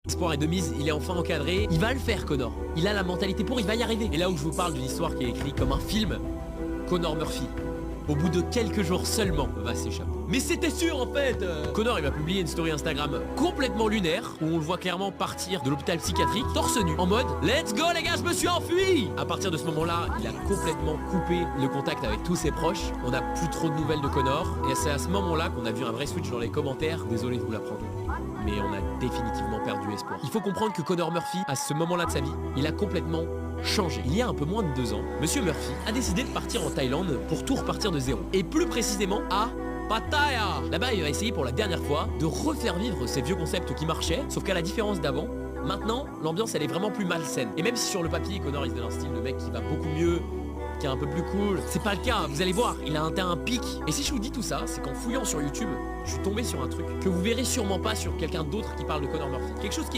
L'espoir est de mise, il est enfin encadré, il va le faire Conor. Il a la mentalité pour, il va y arriver. Et là où je vous parle d'une histoire qui est écrite comme un film, Conor Murphy, au bout de quelques jours seulement, va s'échapper. Mais c'était sûr en fait. Conor il va publier une story Instagram complètement lunaire, où on le voit clairement partir de l'hôpital psychiatrique, torse nu, en mode « Let's go les gars, je me suis enfui !» À partir de ce moment-là, il a complètement coupé le contact avec tous ses proches. On n'a plus trop de nouvelles de Conor. Et c'est à ce moment-là qu'on a vu un vrai switch dans les commentaires. Désolé de vous l'apprendre, mais on a définitivement perdu espoir. Il faut comprendre que Conor Murphy, à ce moment-là de sa vie, il a complètement changé. Il y a un peu moins de 2 ans, Monsieur Murphy a décidé de partir en Thaïlande pour tout repartir de zéro. Et plus précisément à Pattaya. Là-bas, il va essayer pour la dernière fois de refaire vivre ces vieux concepts qui marchaient, sauf qu'à la différence d'avant, maintenant, l'ambiance elle est vraiment plus malsaine. Et même si sur le papier, Conor il se donne un style de mec qui va beaucoup mieux, qui est un peu plus cool, c'est pas le cas, vous allez voir, il a atteint un pic. Et si je vous dis tout ça, c'est qu'en fouillant sur YouTube, je suis tombé sur un truc que vous verrez sûrement pas sur quelqu'un d'autre qui parle de Conor Murphy. Quelque chose qui est